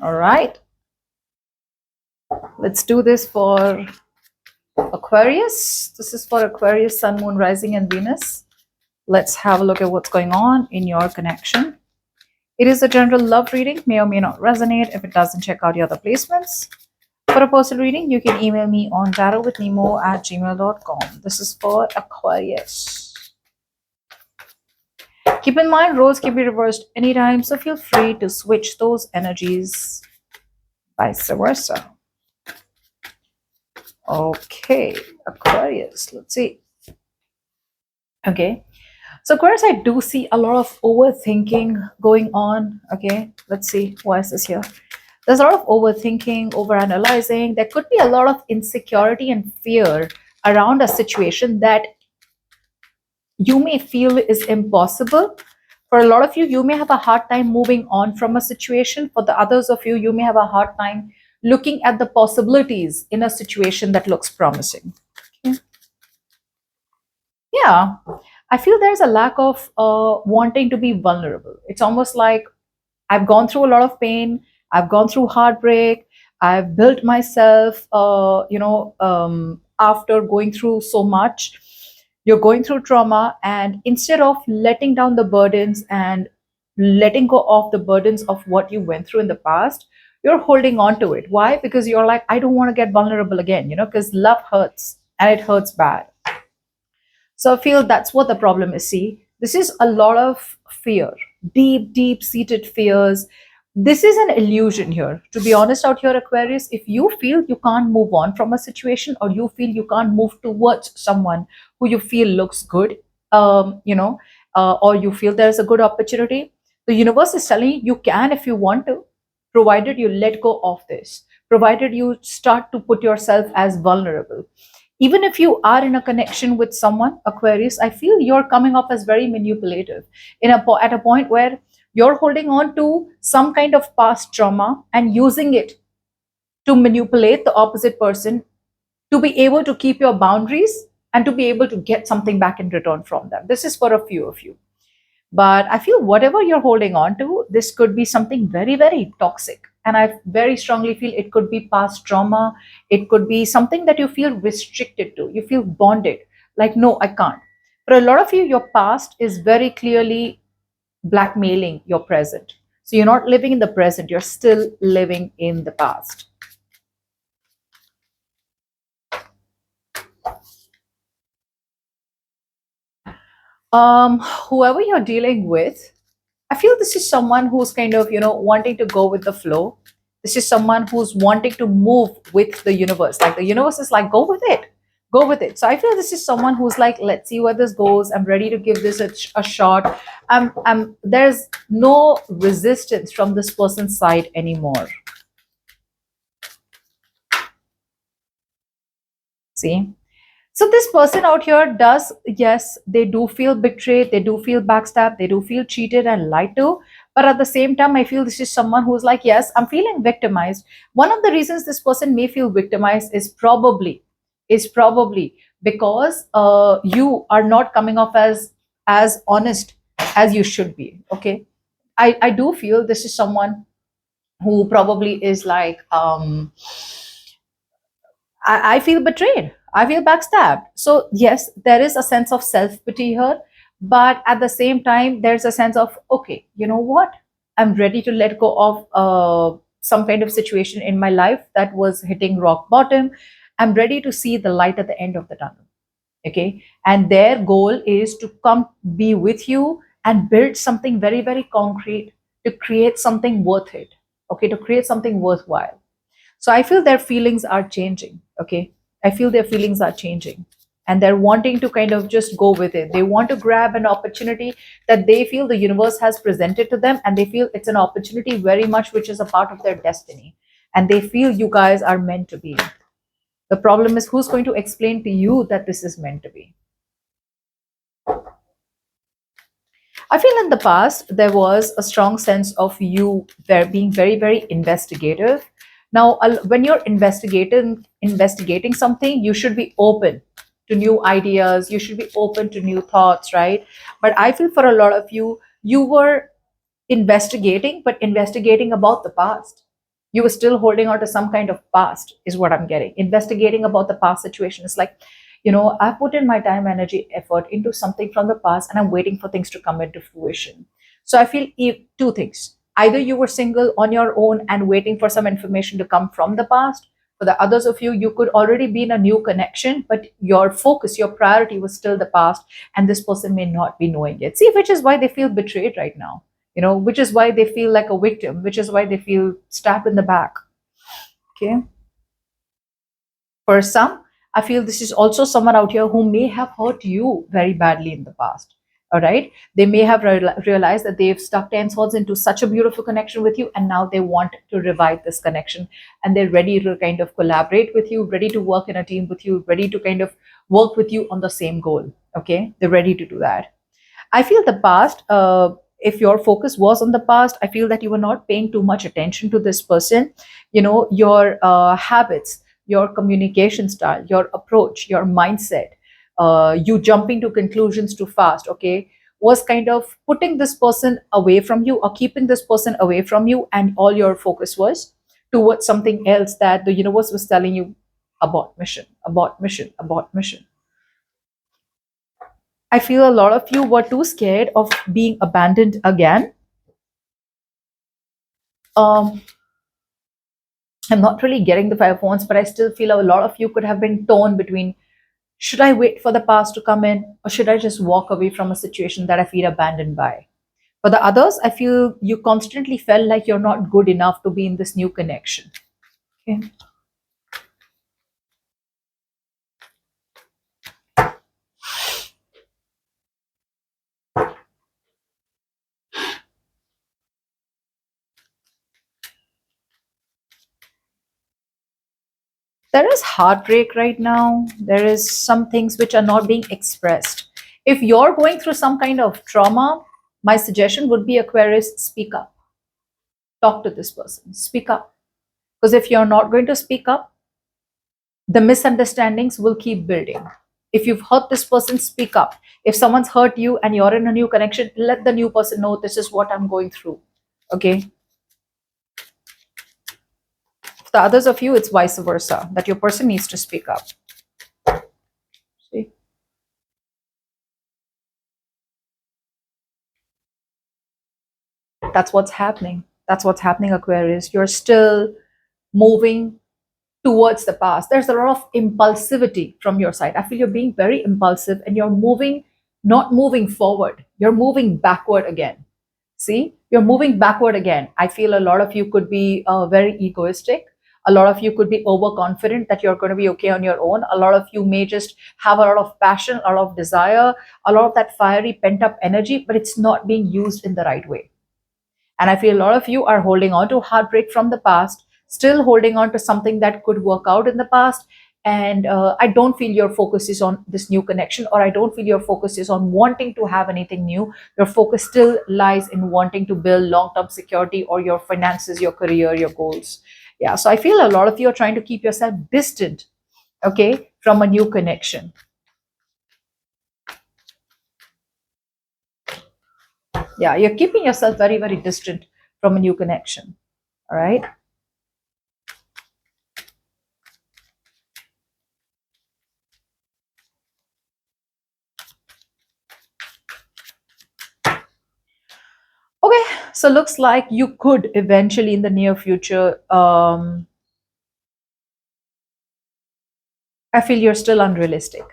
All right, let's do this for Aquarius. This is for Aquarius, Sun, Moon, Rising, and Venus. Let's have a look at what's going on in your connection. It is a general love reading, may or may not resonate. If it doesn't, check out your other placements. For a personal reading, you can email me on tarotwithnemo@gmail.com. This is for Aquarius. Keep in mind, roles can be reversed anytime, so feel free to switch those energies, vice versa. Okay, Aquarius, let's see. Okay, so Aquarius, I do see a lot of overthinking going on. Okay, let's see, why is this here? There's a lot of overthinking, overanalyzing. There could be a lot of insecurity and fear around a situation that you may feel is impossible. For a lot of you, you may have a hard time moving on from a situation. For the others of you, you may have a hard time looking at the possibilities in a situation that looks promising. Okay. Yeah, I feel there's a lack of wanting to be vulnerable. It's almost like I've gone through a lot of pain. I've gone through heartbreak. I've built myself, after going through so much. You're going through trauma, and instead of letting down the burdens and letting go of the burdens of what you went through in the past, you're holding on to it. Why? Because you're like, I don't want to get vulnerable again, because love hurts and it hurts bad. So I feel that's what the problem is. See, this is a lot of fear, deep seated fears. This is an illusion here. To be honest, out here, Aquarius, if you feel you can't move on from a situation, or you feel you can't move towards someone who you feel looks good, or you feel there's a good opportunity, the universe is telling you can if you want to, provided you let go of this, provided you start to put yourself as vulnerable. Even if you are in a connection with someone, Aquarius, I feel you're coming off as very manipulative at a point where you're holding on to some kind of past trauma and using it to manipulate the opposite person, to be able to keep your boundaries and to be able to get something back in return from them. This is for a few of you. But I feel whatever you're holding on to, this could be something very toxic. And I very strongly feel it could be past trauma. It could be something that you feel restricted to. You feel bonded. Like, no, I can't. For a lot of you, your past is very clearly blackmailing your present. So you're not living in the present. You're still living in the past. Whoever you're dealing with, I feel this is someone who's kind of, wanting to go with the flow. This is someone who's wanting to move with the universe. Like the universe is like, go with it, go with it. So I feel this is someone who's like, let's see where this goes. I'm ready to give this a shot. There's no resistance from this person's side anymore. See? So this person out here does, yes, they do feel betrayed, they do feel backstabbed, they do feel cheated and lied to. But at the same time, I feel this is someone who's like, yes, I'm feeling victimized. One of the reasons this person may feel victimized is probably because you are not coming off as honest as you should be. Okay, I do feel this is someone who probably is like, I feel betrayed. I feel backstabbed. So, yes, there is a sense of self pity here. But at the same time, there's a sense of, okay, you know what? I'm ready to let go of some kind of situation in my life that was hitting rock bottom. I'm ready to see the light at the end of the tunnel. Okay. And their goal is to come be with you and build something very concrete, to create something worth it. Okay. To create something worthwhile. So I feel their feelings are changing. Okay. I feel their feelings are changing and they're wanting to kind of just go with it. They want to grab an opportunity that they feel the universe has presented to them, and they feel it's an opportunity very much which is a part of their destiny. And they feel you guys are meant to be. The problem is, who's going to explain to you that this is meant to be? I feel in the past there was a strong sense of you there being very investigative. Now, when you're investigating something, you should be open to new ideas. You should be open to new thoughts, right? But I feel for a lot of you, you were investigating, but investigating about the past. You were still holding on to some kind of past, is what I'm getting. Investigating about the past situation is like, I put in my time, energy, effort into something from the past, and I'm waiting for things to come into fruition. So I feel two things. Either you were single on your own and waiting for some information to come from the past. For the others of you, you could already be in a new connection, but your focus, your priority was still the past, and this person may not be knowing it. See, which is why they feel betrayed right now, which is why they feel like a victim, which is why they feel stabbed in the back. Okay. For some, I feel this is also someone out here who may have hurt you very badly in the past. All right. They may have realized that they've stuck 10 swords into such a beautiful connection with you, and now they want to revive this connection, and they're ready to kind of collaborate with you, ready to work in a team with you, ready to kind of work with you on the same goal. Okay. They're ready to do that. I feel the past, if your focus was on the past, I feel that you were not paying too much attention to this person. Your habits, your communication style, your approach, your mindset, you jumping to conclusions too fast, okay, was kind of putting this person away from you or keeping this person away from you. And all your focus was towards something else that the universe was telling you about mission, about mission, about mission. I feel a lot of you were too scared of being abandoned again. Um, I'm not really getting the 5 of Wands, but I still feel a lot of you could have been torn between, should I wait for the past to come in, or should I just walk away from a situation that I feel abandoned by? For the others, I feel you constantly felt like you're not good enough to be in this new connection. Okay. There is heartbreak right now. There is some things which are not being expressed. If you're going through some kind of trauma, my suggestion would be, Aquarius, speak up. Talk to this person. Speak up. Because if you're not going to speak up, the misunderstandings will keep building. If you've hurt this person, speak up. If someone's hurt you and you're in a new connection, let the new person know, this is what I'm going through. Okay. For the others of you, it's vice versa, that your person needs to speak up. See? That's what's happening. That's what's happening, Aquarius. You're still moving towards the past. There's a lot of impulsivity from your side. I feel you're being very impulsive and you're moving, not moving forward. You're moving backward again. See, you're moving backward again. I feel a lot of you could be very egoistic. A lot of you could be overconfident that you're going to be okay on your own. A lot of you may just have a lot of passion, a lot of desire, a lot of that fiery pent up energy, but it's not being used in the right way. And I feel a lot of you are holding on to heartbreak from the past, still holding on to something that could work out in the past. And I don't feel your focus is on this new connection, or I don't feel your focus is on wanting to have anything new. Your focus still lies in wanting to build long term security or your finances, your career, your goals. Yeah. So I feel a lot of you are trying to keep yourself distant, okay, from a new connection. Yeah. You're keeping yourself very, very distant from a new connection. All right. Okay, so looks like you could eventually in the near future. I feel you're still unrealistic.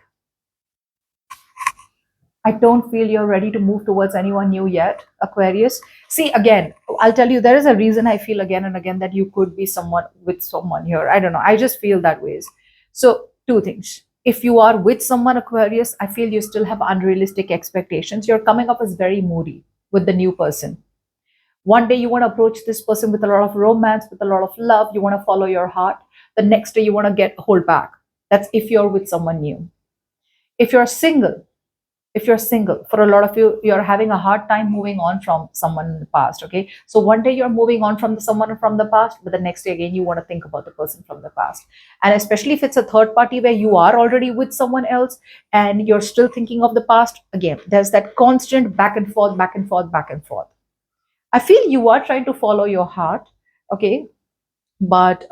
I don't feel you're ready to move towards anyone new yet, Aquarius. See, again, I'll tell you, there is a reason I feel again and again that you could be someone with someone here. I don't know. I just feel that ways. So, two things. If you are with someone, Aquarius, I feel you still have unrealistic expectations. You're coming up as very moody with the new person. One day you want to approach this person with a lot of romance, with a lot of love. You want to follow your heart. The next day you want to hold back. That's if you're with someone new. If you're single, for a lot of you, you're having a hard time moving on from someone in the past. Okay. So one day you're moving on from someone from the past, but the next day again, you want to think about the person from the past. And especially if it's a third party where you are already with someone else and you're still thinking of the past, again, there's that constant back and forth, back and forth, back and forth. I feel you are trying to follow your heart, okay, but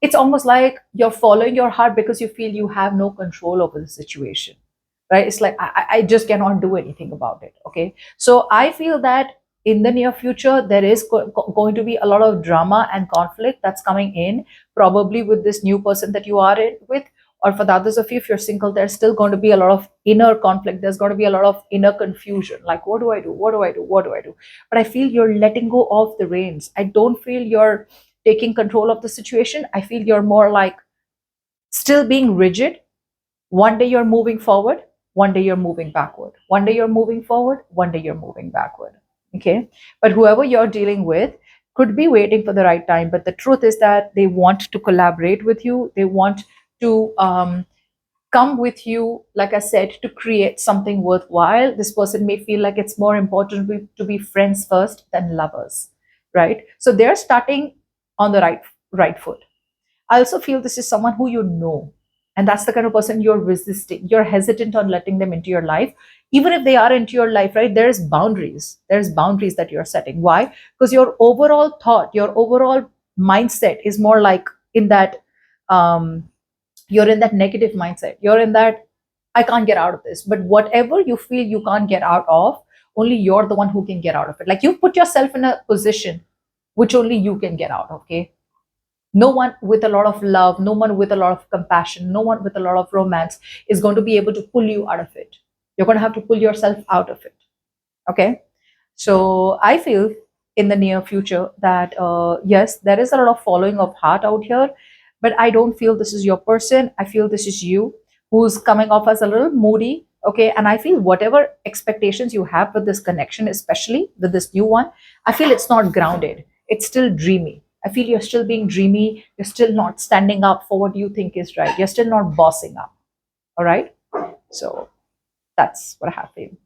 it's almost like you're following your heart because you feel you have no control over the situation, right? It's like I just cannot do anything about it, okay? So I feel that in the near future there is going to be a lot of drama and conflict that's coming in, probably with this new person that you are in with, or for the others of you, if you're single, there's still going to be a lot of inner conflict. There's going to be a lot of inner confusion, like what do I do, what do I do, what do I do? But I feel you're letting go of the reins. I don't feel you're taking control of the situation. I feel you're more like still being rigid. One day you're moving forward, one day you're moving backward. One day you're moving forward, one day you're moving backward. Okay. But whoever you're dealing with could be waiting for the right time. But the truth is that they want to collaborate with you. They want to come with you, like I said, to create something worthwhile. This person may feel like it's more important to be friends first than lovers, right? So they're starting on the right foot. I also feel this is someone who you know, and that's the kind of person you're resisting. You're hesitant on letting them into your life. Even if they are into your life, right? There's boundaries. There's boundaries that you're setting. Why? Because your overall thought, your overall mindset is more like in that um, you're in that negative mindset. You're in that I can't get out of this. But whatever you feel you can't get out of, only you're the one who can get out of it. Like you put yourself in a position which only you can get out of. Okay, no one with a lot of love, no one with a lot of compassion, no one with a lot of romance is going to be able to pull you out of it. You're going to have to pull yourself out of it. Okay. So I feel in the near future that yes, there is a lot of following of heart out here, but I don't feel this is your person. I feel this is you who's coming off as a little moody. Okay. And I feel whatever expectations you have with this connection, especially with this new one, I feel it's not grounded. It's still dreamy. I feel you're still being dreamy. You're still not standing up for what you think is right. You're still not bossing up. All right. So that's what I have for you.